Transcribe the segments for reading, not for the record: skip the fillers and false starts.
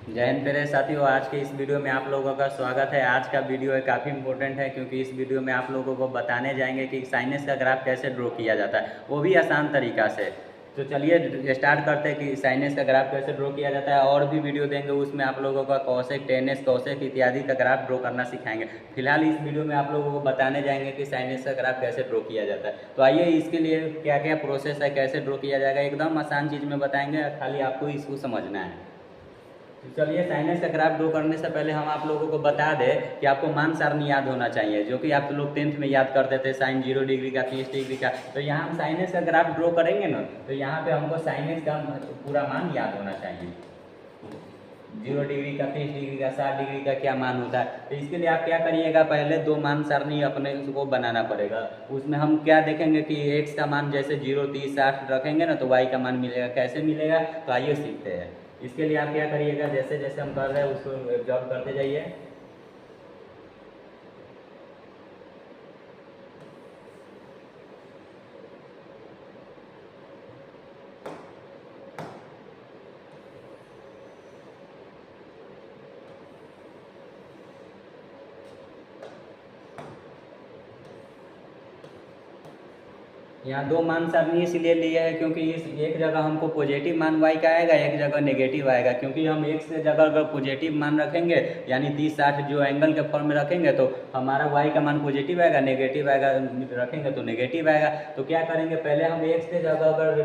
जय हिंद मेरे साथियों। आज के इस वीडियो में आप लोगों का स्वागत है। आज का वीडियो है काफ़ी इंपॉर्टेंट है, क्योंकि इस वीडियो में आप लोगों को बताने जाएंगे कि साइनस का ग्राफ कैसे ड्रॉ किया जाता है, वो भी आसान तरीका से। तो चलिए स्टार्ट करते हैं कि साइनस का ग्राफ कैसे ड्रॉ किया जाता है। और भी वीडियो देंगे, उसमें आप लोगों का कॉसेक, टेनस, कॉसेक इत्यादि का ग्राफ ड्रॉ करना सिखाएंगे। फिलहाल इस वीडियो में आप लोगों को बताने जाएंगे कि साइनस का ग्राफ कैसे ड्रॉ किया जाता है। तो आइए, इसके लिए क्या क्या प्रोसेस है, कैसे ड्रॉ किया जाएगा, एकदम आसान चीज़ में बताएंगे, खाली आपको इसको समझना है। तो चलिए, साइनस का ग्राफ ड्रॉ करने से पहले हम आप लोगों को बता दें कि आपको मान सारणी याद होना चाहिए, जो कि आप लोग 10th में याद करते थे, साइन 0 डिग्री का, 30 डिग्री का। तो यहाँ हम साइनस का ग्राफ ड्रॉ करेंगे ना, तो यहाँ पे हमको साइनस का पूरा मान याद होना चाहिए। 0 डिग्री का, 30 डिग्री का, 60 डिग्री का क्या मान होता है। तो इसके लिए आप क्या करिएगा, पहले दो मान सारणी अपने को बनाना पड़ेगा। उसमें हम क्या देखेंगे कि x का मान जैसे 0, 30, 60 रखेंगे ना, तो y का मान मिलेगा। कैसे मिलेगा, तो आइए सीखते हैं। इसके लिए आप क्या करिएगा, जैसे जैसे हम कर रहे हैं उसको ऑब्जर्व करते जाइए। यहाँ दो मान सारणी इसलिए लिए है क्योंकि इस एक जगह हमको पॉजिटिव मान y का आएगा, एक जगह नेगेटिव आएगा। क्योंकि हम x के जगह अगर पॉजिटिव मान रखेंगे, यानी 30, 60 जो एंगल के फॉर्म में रखेंगे, तो हमारा y का मान पॉजिटिव आएगा, नेगेटिव आएगा रखेंगे तो नेगेटिव आएगा। तो क्या करेंगे, पहले हम x के जगह अगर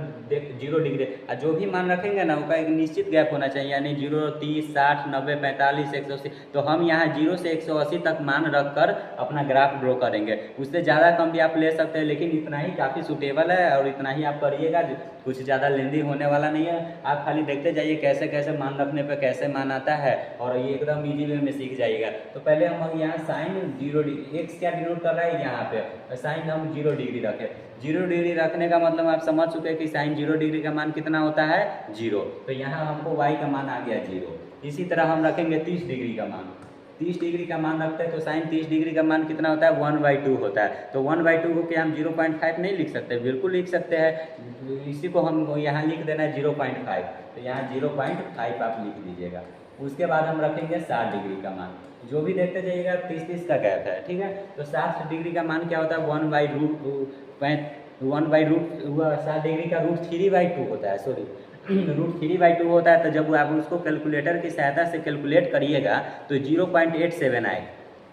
0 डिग्री जो भी मान रखेंगे ना, उसका एक निश्चित गैप होना चाहिए, यानी 0, 30, 60, 90, 45, 180। तो हम यहाँ 0 से 180 तक मान रखकर अपना ग्राफ ड्रॉ करेंगे। उससे ज़्यादा कम भी आप ले सकते हैं, लेकिन इतना ही काफ़ी सूटेबल है और इतना ही आप करिएगा। कुछ ज़्यादा लेंदी होने वाला नहीं है। आप खाली देखते जाइए कैसे कैसे मान रखने पे कैसे मान आता है, और ये एकदम इजी वे में सीख जाइएगा। तो पहले हम यहाँ साइन 0 डिग्री, एक्स क्या डिनोट कर रहा है, यहाँ पे साइन हम 0 डिग्री रखें। 0 डिग्री रखने का मतलब आप समझ चुके हैं कि साइन 0 डिग्री का मान कितना होता है, 0। तो यहाँ हमको y का मान आ गया 0। इसी तरह हम रखेंगे 30 डिग्री का मान। 30 डिग्री का मान रखते हैं तो साइन 30 डिग्री का मान कितना होता है, 1/2 होता है। तो 1/2 को क्या हम 0.5 नहीं लिख सकते, बिल्कुल लिख सकते हैं। इसी को हम यहाँ लिख देना है 0.5। तो यहाँ 0.5 आप लिख लीजिएगा। उसके बाद हम रखेंगे 60 डिग्री का मान। जो भी देखते जाइएगा 30-30 का गैप है, ठीक है। तो 60 डिग्री का मान क्या होता है, 60 डिग्री का √3/2 होता है, सॉरी √3/2 होता है। तो जब आप उसको कैलकुलेटर की सहायता से कैलकुलेट करिएगा तो 0.87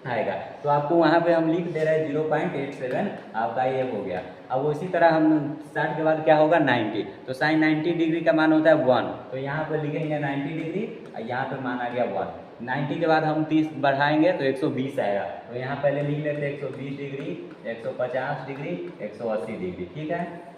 आएगा। तो आपको वहाँ पे हम लिख दे रहे हैं 0.87, आपका ये हो गया। अब उसी तरह हम 60 के बाद क्या होगा, 90। तो साइन 90 डिग्री का मान होता है 1। तो यहाँ पर लिखेंगे 90 डिग्री और यहाँ पे मान आ गया 1। 90 के बाद हम 30 बढ़ाएंगे तो 120 आएगा। तो यहाँ पहले लिख लेते हैं 120 डिग्री, 150 डिग्री, 180 डिग्री, ठीक है।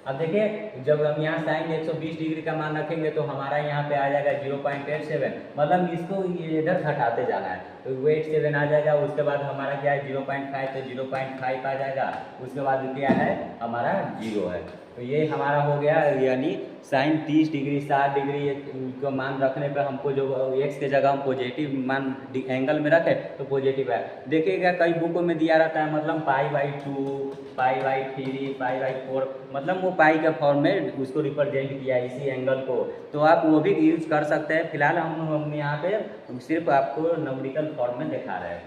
अब देखिए, जब हम यहाँ साइन 120 डिग्री का मान रखेंगे तो हमारा यहाँ पे आ जाएगा 0.87। मतलब इसको इधर घटाते जाना है, तो 87 आ जाएगा। उसके बाद हमारा क्या है, 0.5, तो 0.5 आ जाएगा। उसके बाद क्या है, हमारा 0 है। तो ये हमारा हो गया, यानी साइन 30 डिग्री, 60 डिग्री को मान रखने पर हमको जो एक्स के जगह हम पॉजिटिव मान एंगल में रखे तो पॉजिटिव है। देखिएगा कई बुकों में दिया रहता है, मतलब π/2, π/3, π/4, मतलब वो पाई के फॉर्म में उसको रिप्रेजेंट किया इसी एंगल को। तो आप वो भी यूज कर सकते हैं। फिलहाल हम यहाँ पे सिर्फ आपको न्यूमेरिकल फॉर्म में दिखा रहे हैं।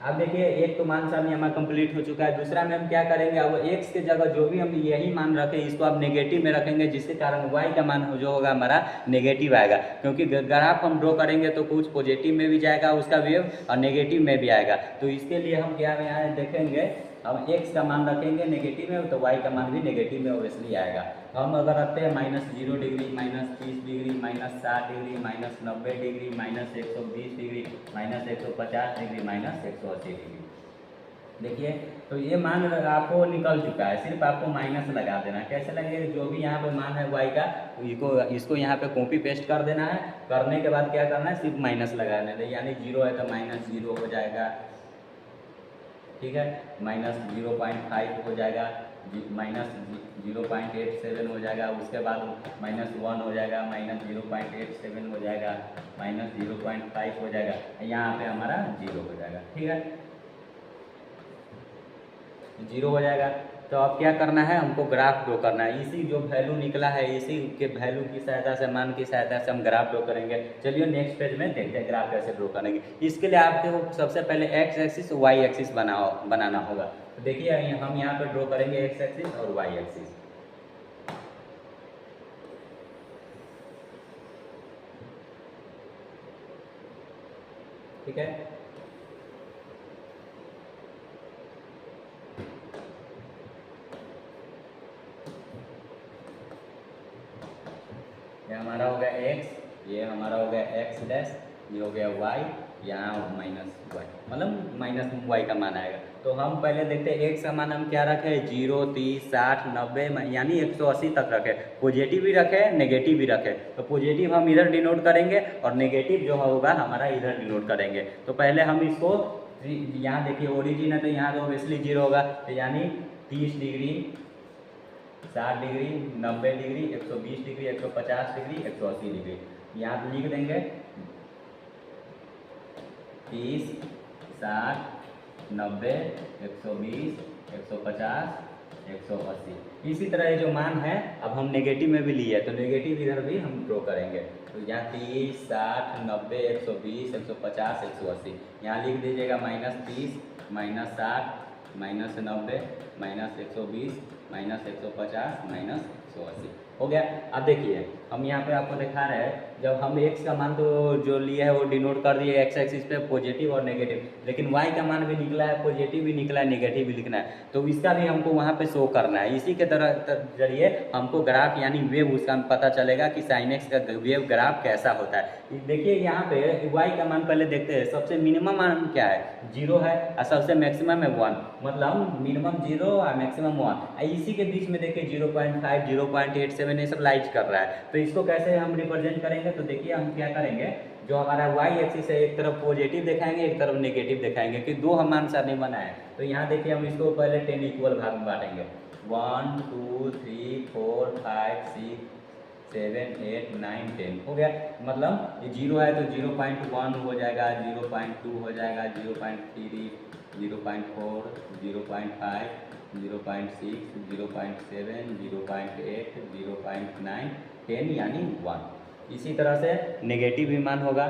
अब देखिए, एक तो मान सारणी हमारा कंप्लीट हो चुका है। दूसरा में हम क्या करेंगे, अब x के जगह जो भी हम यही मान रखें, इसको आप नेगेटिव में रखेंगे, जिसके कारण y का मान जो होगा हमारा नेगेटिव आएगा। क्योंकि ग्राफ हम ड्रॉ करेंगे तो कुछ पॉजिटिव में भी जाएगा उसका वेव, और नेगेटिव में भी आएगा। तो इसके लिए हम क्या यहाँ देखेंगे, हम x का मान रखेंगे नेगेटिव में तो y का मान भी नेगेटिव में ओब्वियसली आएगा। हम अगर रखते हैं -0 degree, -30 degree, -60 degree, -90 degree, -120 degree, -150 degree, -180 degree, देखिए तो ये मान आपको निकल चुका है। सिर्फ आपको माइनस लगा देना है। कैसे लगेगा, जो भी यहाँ पे मान है y का, इसको यहाँ पे कॉपी पेस्ट कर देना है। करने के बाद क्या करना है, सिर्फ माइनस लगाना है। यानी 0 है तो -0 हो जाएगा, ठीक है। -0.5 हो जाएगा, -0.87 हो जाएगा। उसके बाद -1 हो जाएगा, -0.87 हो जाएगा, -0.5 हो जाएगा। यहाँ पे हमारा 0 हो जाएगा, ठीक है, 0 हो जाएगा। तो अब क्या करना है, हमको ग्राफ ड्रॉ करना है। इसी जो वैल्यू निकला है इसी के वैल्यू की सहायता से, मान की सहायता से हम ग्राफ ड्रॉ करेंगे। चलिए नेक्स्ट पेज में देखते हैं ग्राफ कैसे ड्रॉ करेंगे। इसके लिए आपको सबसे पहले एक्स एक्सिस वाई एक्सिस बनाना होगा। तो देखिए हम यहाँ पर ड्रॉ करेंगे एक्स एक्सिस और वाई एक्सिस। ठीक है, ये हमारा हो गया एक्स, ये हमारा हो गया एक्स डैश, ये हो गया वाई, यहाँ माइनस वाई, मतलब माइनस वाई का मान आएगा। तो हम पहले देखते हैं एक्स का मान हम क्या रखे, 0, 30, 60, 90 यानी 180 तक रखे। पॉजिटिव भी रखे, नेगेटिव भी रखे। तो पॉजिटिव हम इधर डिनोट करेंगे और नेगेटिव जो होगा हमारा इधर डिनोट करेंगे। तो पहले हम इसको यहाँ देखिए ओरिजिन है तो यहाँ तो ऑब्वियसली 0 होगा, तो यानी 30 degree, 60 degree, 90 degree, 120 degree, 150 degree, 180 degree. यहाँ लिख देंगे 30, 60, 90, 120, 150, 180। इसी तरह ये जो मान है अब हम नेगेटिव में भी लिए तो नेगेटिव इधर भी हम ड्रॉ करेंगे। तो यहाँ 30, 60, 90, 120, 150, 180। यहाँ लिख दीजिएगा -30, -60, -90, -120, -150, -180 हो गया। अब देखिए हम यहाँ पे आपको दिखा रहे हैं, जब हम x का मान तो जो लिया है वो डिनोट कर दिए x एक्सिस पे पॉजिटिव और नेगेटिव, लेकिन y का मान भी निकला है, पॉजिटिव भी निकला है, नेगेटिव भी लिखना है। तो इसका भी हमको वहाँ पे शो करना है। इसी के तरह जरिए हमको ग्राफ यानी वेव उसका पता चलेगा कि साइन एक्स का वेव ग्राफ कैसा होता है। देखिए यहाँ पे y का मान पहले देखते हैं। सबसे मिनिमम मान क्या है, 0 है और सबसे मैक्सिमम है 1, मतलब मिनिमम 0 और मैक्सिमम 1। इसी के बीच में देखिए 0.5, 0.87 ये सब लाइट कर रहा है। तो इसको कैसे हम रिप्रेजेंट करेंगे, तो देखिए हम क्या करेंगे, जो हमारा वाई एक्सिस है एक तरफ पॉजिटिव दिखाएंगे, एक तरफ नेगेटिव दिखाएंगे कि दो हम आंसर नहीं बनाए। तो यहाँ देखिए हम इसको पहले 10 इक्वल भाग में बांटेंगे, 1, 2, 3, 4, 5, 6, 7, 8, 9, 10 हो गया। मतलब ये 0 है तो 0.1 हो जाएगा, 0.2 हो जाएगा, 0.3, 0.4, 0.5, 0.6, 0.7, 0.8, 0.9, 10 यानी 1। इसी तरह से नेगेटिव भी मान होगा।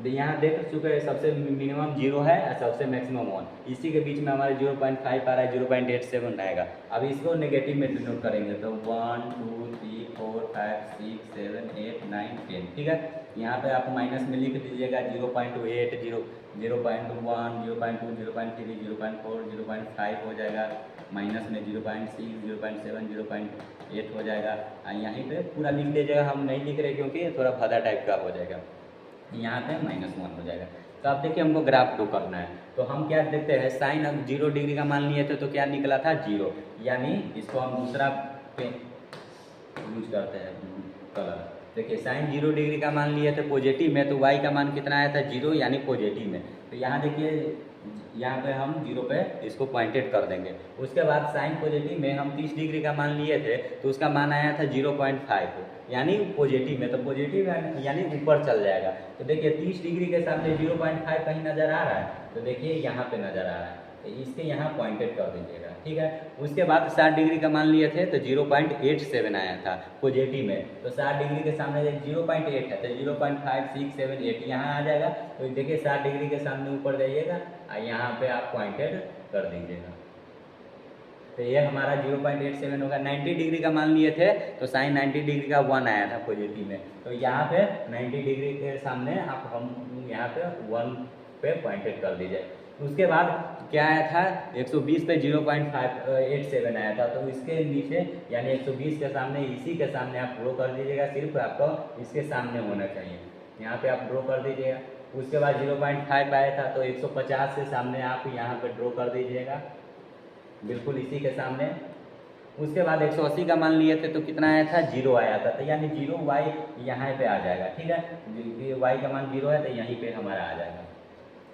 यहाँ देख चुके हैं सबसे मिनिमम 0 है और सबसे मैक्सिमम 1। इसी के बीच में हमारे 0.5 आ रहा है, 0.87 आएगा। अब इसको नेगेटिव में डिनोट करेंगे तो 1, 2, 3, 4, 5, 6, 7, 8, 9, 10। ठीक है, यहाँ पे आप माइनस में लिख दीजिएगा 0.8, 0, 0.1, 0.2, 0.3, 0.4, 0.5 हो जाएगा। माइनस में 0.6, 0.7, 0.8 हो जाएगा। यहीं पे पूरा लिख दीजिएगा, हम नहीं लिख रहे क्योंकि थोड़ा भदा टाइप का हो जाएगा। यहाँ पे -1 हो जाएगा। तो आप देखिए हमको ग्राफ ड्रॉ करना है। तो हम क्या देखते हैं, साइन अब 0 डिग्री का मान लिए थे तो क्या निकला था 0, यानी इसको हम दूसरा पे यूज करते हैं कलर। देखिए साइन 0 डिग्री का मान लिए थे पॉजिटिव में, तो y का मान कितना आया था 0, यानी पॉजिटिव में। तो यहाँ देखिए यहाँ पे हम 0 पे इसको पॉइंटेड कर देंगे। उसके बाद साइन पॉजिटिव में हम 30 डिग्री का मान लिए थे तो उसका मान आया था 0.5, यानी पॉजिटिव में। तो पॉजिटिव यानी ऊपर चल जाएगा। तो देखिए 30 डिग्री के सामने 0.5 कहीं नज़र आ रहा है, तो देखिए यहाँ पे नज़र आ रहा है, तो इसके यहाँ पॉइंटेड कर दीजिएगा। ठीक है, उसके बाद 60 डिग्री का मान लिए थे तो 0.87 आया था पॉजिटिव में। तो 60 डिग्री के सामने 0.8 है तो 0.5, 6, 7, 8 यहाँ आ जाएगा। तो देखिए 60 डिग्री के सामने ऊपर जाइएगा और यहाँ पे आप पॉइंटेड कर दीजिएगा। तो ये हमारा 0.87 होगा। 90 डिग्री का मान लिए थे तो साइन 90 डिग्री का 1 आया था पॉजिटिव में। तो यहाँ पे 90 डिग्री के सामने आप हम यहाँ पे 1 पे पॉइंटेड कर दीजिए। उसके बाद क्या आया था 120 पे 0.587 आया था। तो इसके नीचे यानी 120 के सामने, इसी के सामने आप ड्रॉ कर दीजिएगा। सिर्फ आपको इसके सामने होना चाहिए, यहाँ पे आप ड्रॉ कर दीजिएगा। उसके बाद 0.5 आया था तो 150 के सामने आप यहाँ पे ड्रॉ कर दीजिएगा, बिल्कुल इसी के सामने। उसके बाद 180 का मान लिए थे तो कितना आया था 0 आया था, तो यानी 0 y यहाँ पे आ जाएगा। ठीक है, y का मान 0 है तो यहीं पे हमारा आ जाएगा।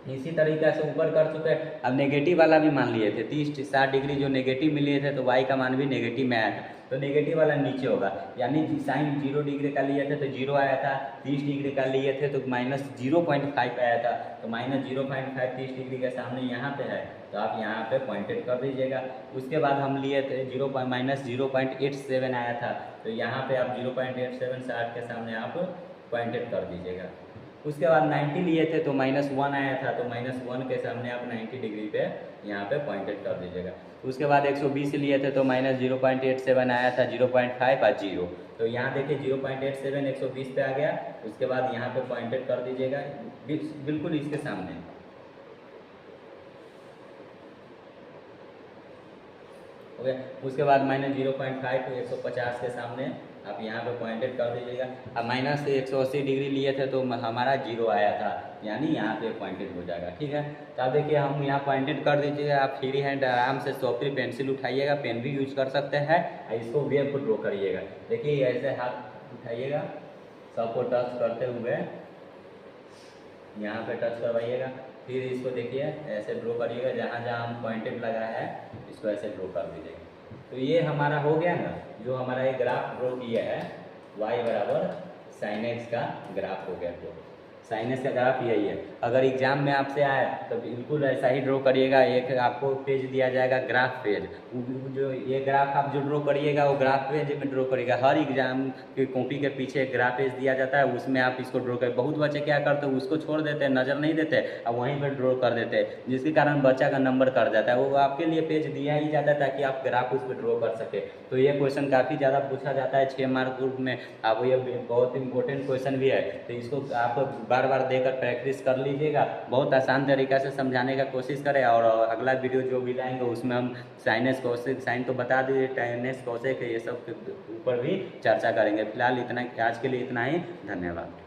इसी तरीके से ऊपर कर चुके हैं। अब नेगेटिव वाला भी मान लिए थे 30-60 डिग्री जो नेगेटिव में लिए थे, तो y का मान भी नेगेटिव में आया था, तो नेगेटिव वाला नीचे होगा। यानी साइन 0 डिग्री का लिए थे तो 0 आया था, 30 डिग्री का लिए थे तो -0.5 आया था, तो -0.5 30 डिग्री के सामने यहाँ पे है, तो आप यहाँ पे पॉइंटेड कर दीजिएगा। उसके बाद हम लिए थे -0.87 आया था, तो यहाँ पे आप 0.87 60 के सामने आप पॉइंटेड कर दीजिएगा। उसके बाद 90 लिए थे तो -1 आया था, तो -1 के सामने आप 90 डिग्री पे यहाँ पे पॉइंटेड कर दीजिएगा। उसके बाद 120 लिए थे तो -0.87 आया था, 0.5 और 0, तो यहाँ देखिए 0.87 120 पे आ गया। उसके बाद यहाँ पे पॉइंटेड कर दीजिएगा बिल्कुल इसके सामने। हो गया। उसके बाद -0.5 150 के सामने आप यहाँ पे पॉइंटेड कर दीजिएगा। अब -180 डिग्री लिए थे तो हमारा 0 आया था, यानी यहाँ पे पॉइंटेड हो जाएगा। ठीक है, तो आप देखिए हम यहाँ पॉइंटेड कर दीजिएगा। आप फ्री हैंड आराम से सॉफ्टरी पेंसिल उठाइएगा, पेन भी यूज कर सकते हैं, इसको वेव को ड्रॉ करिएगा। देखिए ऐसे हाथ उठाइएगा, सबको टच करते हुए यहाँ पे टच करवाइएगा, फिर इसको देखिए ऐसे ड्रॉ करिएगा, जहाँ जहाँ हम पॉइंटेड लगा है इसको ऐसे ड्रॉ कर दीजिएगा। तो ये हमारा हो गया ना, जो हमारा एक ग्राफ ड्रॉ किया है y बराबर sin x का ग्राफ हो गया। तो sin x का ग्राफ यही है। अगर एग्जाम में आपसे आए तो बिल्कुल ऐसा ही ड्रॉ करिएगा। एक आपको पेज दिया जाएगा ग्राफ पेज, जो ये ग्राफ आप जो ड्रॉ करिएगा वो ग्राफ पेज में ड्रॉ करिएगा। हर एग्जाम की कॉपी के पीछे एक ग्राफ पेज दिया जाता है, उसमें आप इसको ड्रॉ करें। बहुत बच्चे क्या करते हैं, उसको छोड़ देते हैं, नज़र नहीं देते और वहीं पर ड्रॉ कर देते हैं, जिसके कारण बच्चा का नंबर कट जाता है। वो आपके लिए पेज दिया ही जाता है ताकि आप ग्राफ उस पर ड्रॉ कर सके। तो ये क्वेश्चन काफ़ी ज़्यादा पूछा जाता है 6 मार्क ग्रुप में। अब ये बहुत इंपॉर्टेंट क्वेश्चन भी है, तो इसको आप बार बार देकर प्रैक्टिस कर लीजिएगा। बहुत आसान तरीक़ा से समझाने का कोशिश करें, और अगला वीडियो जो भी लाएंगे उसमें हम साइनस कॉसेक, साइन तो बता दिए, टाइनस कॉसेक ये सब के ऊपर भी चर्चा करेंगे। फिलहाल इतना, आज के लिए इतना ही। धन्यवाद।